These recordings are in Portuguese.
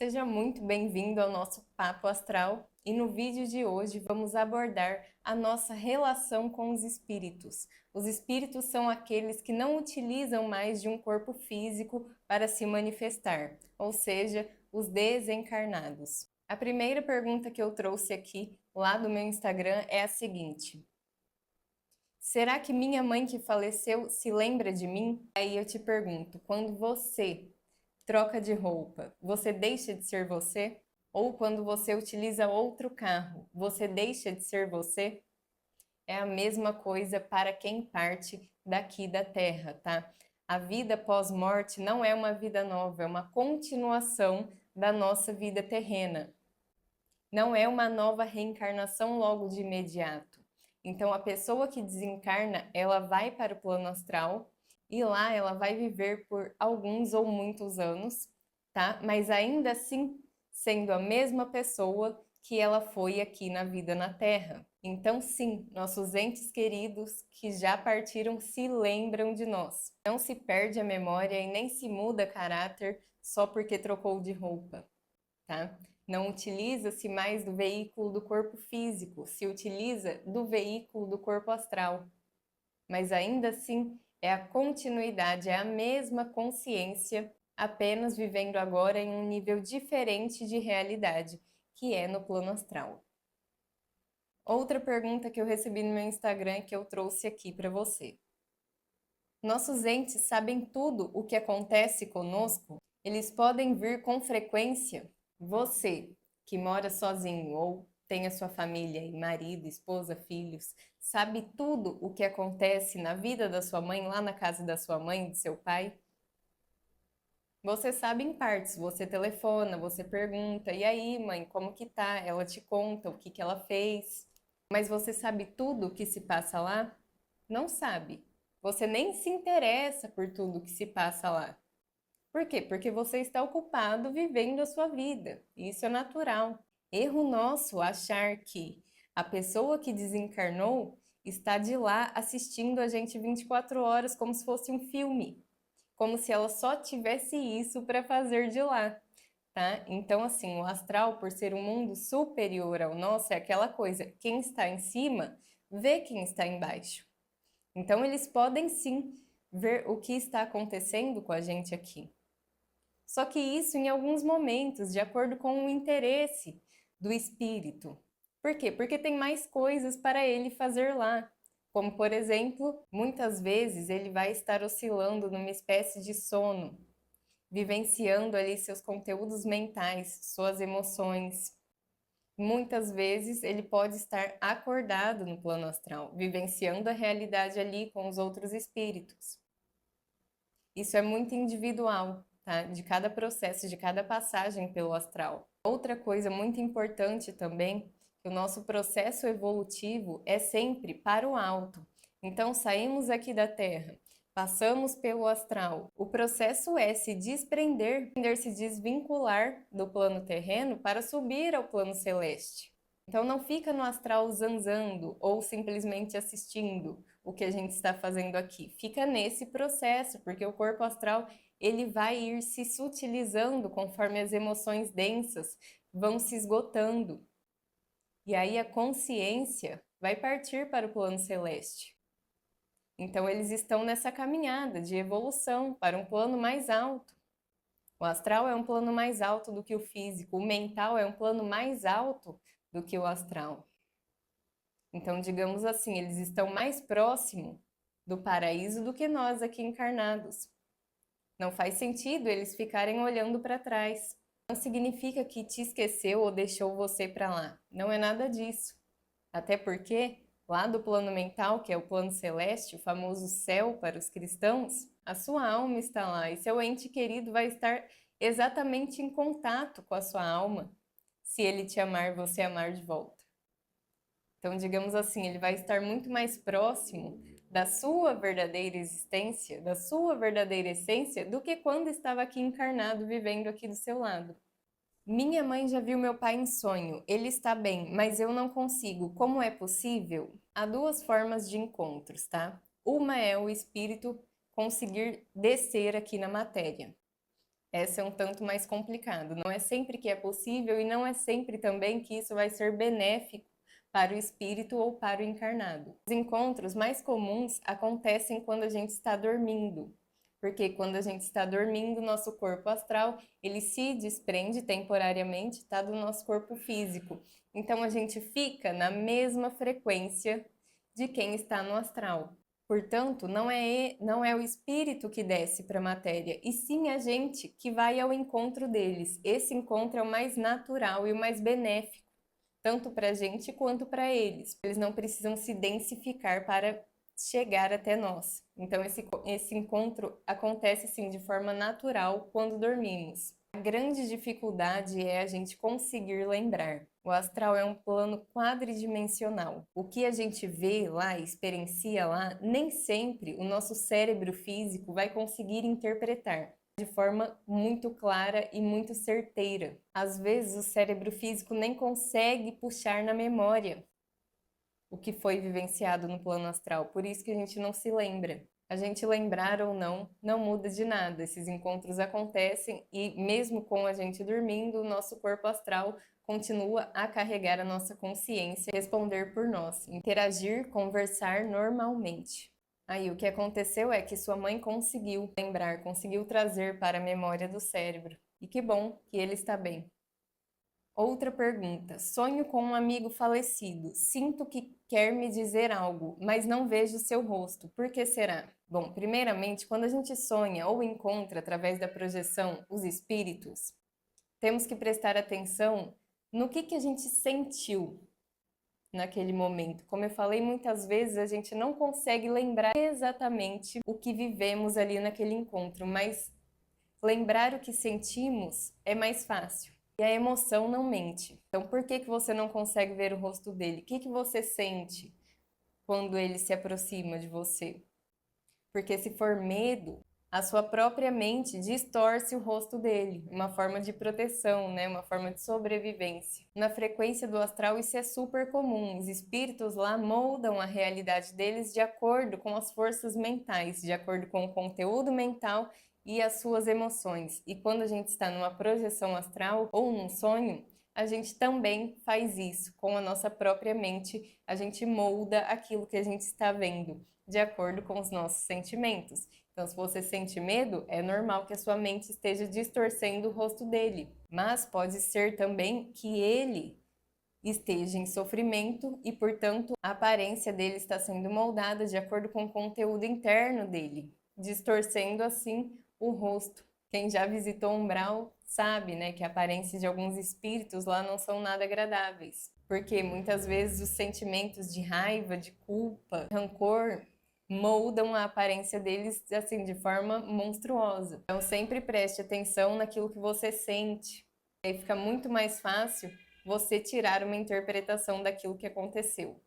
Seja muito bem-vindo ao nosso Papo Astral e no vídeo de hoje vamos abordar a nossa relação com os espíritos. Os espíritos são aqueles que não utilizam mais de um corpo físico para se manifestar, ou seja, os desencarnados. A primeira pergunta que eu trouxe aqui lá do meu Instagram é a seguinte: será que minha mãe que faleceu se lembra de mim? Aí eu te pergunto, quando você troca de roupa, você deixa de ser você? Ou quando você utiliza outro carro, você deixa de ser você? É a mesma coisa para quem parte daqui da Terra, tá? A vida pós-morte não é uma vida nova, é uma continuação da nossa vida terrena. Não é uma nova reencarnação logo de imediato. Então, a pessoa que desencarna, ela vai para o plano astral e lá ela vai viver por alguns ou muitos anos, tá? Mas ainda assim, sendo a mesma pessoa que ela foi aqui na vida na Terra. Então, sim, nossos entes queridos que já partiram se lembram de nós. Não se perde a memória e nem se muda caráter só porque trocou de roupa, tá? Não utiliza-se mais do veículo do corpo físico, se utiliza do veículo do corpo astral. Mas ainda assim, é a continuidade, é a mesma consciência, apenas vivendo agora em um nível diferente de realidade, que é no plano astral. Outra pergunta que eu recebi no meu Instagram que eu trouxe aqui para você. Nossos entes sabem tudo o que acontece conosco? Eles podem vir com frequência? Você, que mora sozinho ou tem a sua família e marido, esposa, filhos, sabe tudo o que acontece na vida da sua mãe, lá na casa da sua mãe, de seu pai? Você sabe em partes, você telefona, você pergunta, e aí, mãe, como que tá? Ela te conta o que que ela fez. Mas você sabe tudo o que se passa lá? Não sabe. Você nem se interessa por tudo que se passa lá. Por quê? Porque você está ocupado vivendo a sua vida. Isso é natural. Erro nosso achar que a pessoa que desencarnou está de lá assistindo a gente 24 horas como se fosse um filme, como se ela só tivesse isso para fazer de lá, tá? Então, assim, o astral, por ser um mundo superior ao nosso, é aquela coisa, quem está em cima vê quem está embaixo. Então, eles podem sim ver o que está acontecendo com a gente aqui. Só que isso em alguns momentos, de acordo com o interesse do espírito. Por quê? Porque tem mais coisas para ele fazer lá. Como, por exemplo, muitas vezes ele vai estar oscilando numa espécie de sono, vivenciando ali seus conteúdos mentais, suas emoções. Muitas vezes ele pode estar acordado no plano astral, vivenciando a realidade ali com os outros espíritos. Isso é muito individual, tá? De cada processo, de cada passagem pelo astral. Outra coisa muito importante também, que o nosso processo evolutivo é sempre para o alto. Então, saímos aqui da Terra, passamos pelo astral. O processo é se desprender, se desvincular do plano terreno para subir ao plano celeste. Então não fica no astral zanzando ou simplesmente assistindo o que a gente está fazendo aqui. Fica nesse processo, porque o corpo astral ele vai ir se sutilizando conforme as emoções densas vão se esgotando. E aí a consciência vai partir para o plano celeste. Então eles estão nessa caminhada de evolução para um plano mais alto. O astral é um plano mais alto do que o físico, o mental é um plano mais alto do que o astral. Então, digamos assim, eles estão mais próximo do paraíso do que nós aqui encarnados. Não faz sentido eles ficarem olhando para trás. Não significa que te esqueceu ou deixou você para lá. Não é nada disso. Até porque, lá do plano mental, que é o plano celeste, o famoso céu para os cristãos, a sua alma está lá e seu ente querido vai estar exatamente em contato com a sua alma, se ele te amar, você amar de volta. Então, digamos assim, ele vai estar muito mais próximo da sua verdadeira existência, da sua verdadeira essência, do que quando estava aqui encarnado, vivendo aqui do seu lado. Minha mãe já viu meu pai em sonho. Ele está bem, mas eu não consigo. Como é possível? Há duas formas de encontros, tá? Uma é o espírito conseguir descer aqui na matéria. Essa é um tanto mais complicado. Não é sempre que é possível e não é sempre também que isso vai ser benéfico para o espírito ou para o encarnado. Os encontros mais comuns acontecem quando a gente está dormindo, porque quando a gente está dormindo, nosso corpo astral, ele se desprende temporariamente, tá, do nosso corpo físico. Então a gente fica na mesma frequência de quem está no astral. Portanto, não é o espírito que desce para a matéria, e sim a gente que vai ao encontro deles. Esse encontro é o mais natural e o mais benéfico, tanto para a gente quanto para eles. Eles não precisam se densificar para chegar até nós. Então, esse encontro acontece assim de forma natural quando dormimos. A grande dificuldade é a gente conseguir lembrar. O astral é um plano quadridimensional. O que a gente vê lá, experiencia lá, nem sempre o nosso cérebro físico vai conseguir interpretar de forma muito clara e muito certeira. Às vezes o cérebro físico nem consegue puxar na memória o que foi vivenciado no plano astral, por isso que a gente não se lembra. A gente lembrar ou não, não muda de nada. Esses encontros acontecem e mesmo com a gente dormindo, o nosso corpo astral continua a carregar a nossa consciência, responder por nós, interagir, conversar normalmente. Aí o que aconteceu é que sua mãe conseguiu lembrar, conseguiu trazer para a memória do cérebro. E que bom que ele está bem. Outra pergunta. Sonho com um amigo falecido. Sinto que quer me dizer algo, mas não vejo seu rosto. Por que será? Bom, primeiramente, quando a gente sonha ou encontra através da projeção os espíritos, temos que prestar atenção no que a gente sentiu naquele momento. Como eu falei, muitas vezes a gente não consegue lembrar exatamente o que vivemos ali naquele encontro, mas lembrar o que sentimos é mais fácil. E a emoção não mente. Então, por que você não consegue ver o rosto dele? O que você sente quando ele se aproxima de você? Porque se for medo, a sua própria mente distorce o rosto dele, uma forma de proteção, né? Uma forma de sobrevivência. Na frequência do astral isso é super comum. Os espíritos lá moldam a realidade deles de acordo com as forças mentais, de acordo com o conteúdo mental e as suas emoções. E quando a gente está numa projeção astral ou num sonho, a gente também faz isso com a nossa própria mente, a gente molda aquilo que a gente está vendo de acordo com os nossos sentimentos. Então, se você sente medo, é normal que a sua mente esteja distorcendo o rosto dele. Mas pode ser também que ele esteja em sofrimento e, portanto, a aparência dele está sendo moldada de acordo com o conteúdo interno dele, distorcendo assim o rosto. Quem já visitou o umbral sabe, né, que a aparência de alguns espíritos lá não são nada agradáveis. Porque muitas vezes os sentimentos de raiva, de culpa, rancor moldam a aparência deles assim de forma monstruosa. Então sempre preste atenção naquilo que você sente. Aí fica muito mais fácil você tirar uma interpretação daquilo que aconteceu.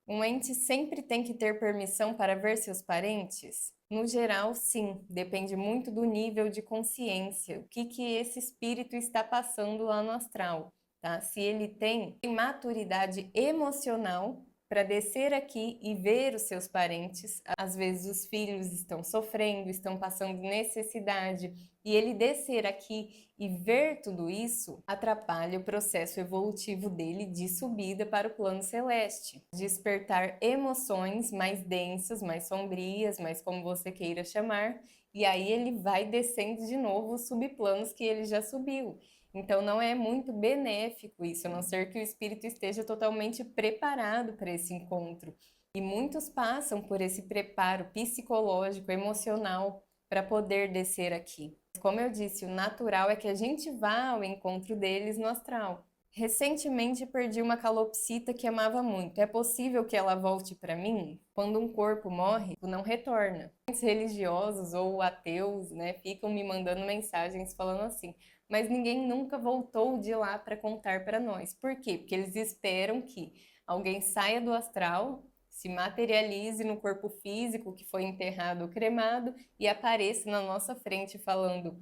Um ente sempre tem que ter permissão para ver seus parentes? No geral, sim, depende muito do nível de consciência, o que esse espírito está passando lá no astral, tá? Se ele tem maturidade emocional para descer aqui e ver os seus parentes, às vezes os filhos estão sofrendo, estão passando necessidade, e ele descer aqui e ver tudo isso atrapalha o processo evolutivo dele de subida para o plano celeste, despertar emoções mais densas, mais sombrias, mais como você queira chamar, e aí ele vai descendo de novo os subplanos que ele já subiu. Então não é muito benéfico isso, a não ser que o espírito esteja totalmente preparado para esse encontro. E muitos passam por esse preparo psicológico, emocional, para poder descer aqui. Como eu disse, o natural é que a gente vá ao encontro deles no astral. Recentemente perdi uma calopsita que amava muito. É possível que ela volte para mim? Quando um corpo morre, não retorna. Muitos religiosos ou ateus, né, ficam me mandando mensagens falando assim: mas ninguém nunca voltou de lá para contar para nós. Por quê? Porque eles esperam que alguém saia do astral, se materialize no corpo físico que foi enterrado ou cremado e apareça na nossa frente falando: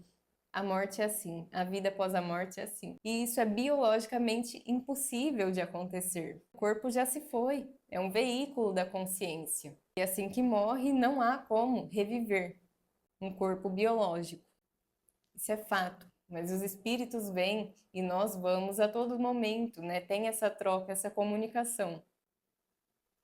a morte é assim, a vida após a morte é assim. E isso é biologicamente impossível de acontecer. O corpo já se foi, é um veículo da consciência. E assim que morre, não há como reviver um corpo biológico. Isso é fato. Mas os espíritos vêm e nós vamos a todo momento, né? Tem essa troca, essa comunicação.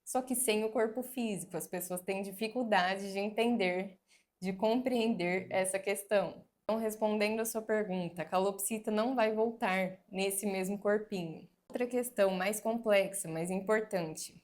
Só que sem o corpo físico, as pessoas têm dificuldade de entender, de compreender essa questão. Então, respondendo a sua pergunta, a calopsita não vai voltar nesse mesmo corpinho. Outra questão mais complexa, mais importante.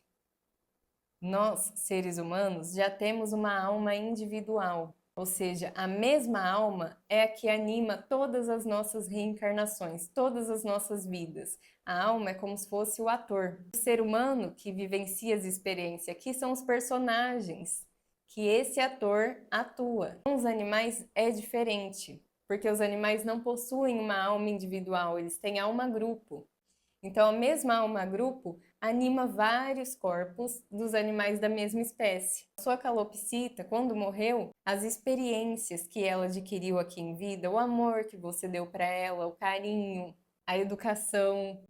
Nós, seres humanos, já temos uma alma individual, ou seja, a mesma alma é a que anima todas as nossas reencarnações, todas as nossas vidas. A alma é como se fosse o ator. O ser humano que vivencia as experiências aqui são os personagens que esse ator atua. Com os animais é diferente, porque os animais não possuem uma alma individual, eles têm alma grupo. Então, a mesma alma grupo anima vários corpos dos animais da mesma espécie. A sua calopsita, quando morreu, as experiências que ela adquiriu aqui em vida, o amor que você deu para ela, o carinho, a educação,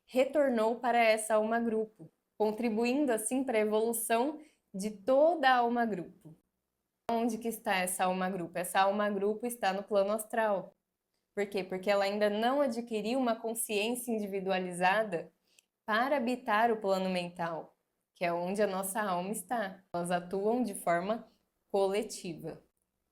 retornou para essa alma grupo, contribuindo assim para a evolução de toda a alma grupo. Onde que está essa alma grupo? Essa alma grupo está no plano astral. Por quê? Porque ela ainda não adquiriu uma consciência individualizada para habitar o plano mental, que é onde a nossa alma está. Elas atuam de forma coletiva,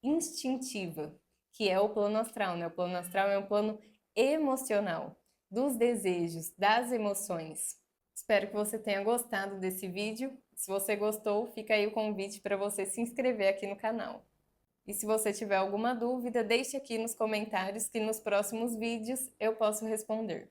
instintiva, que é o plano astral, né? O plano astral é um plano emocional, dos desejos, das emoções. Espero que você tenha gostado desse vídeo. Se você gostou, fica aí o convite para você se inscrever aqui no canal. E se você tiver alguma dúvida, deixe aqui nos comentários que nos próximos vídeos eu posso responder.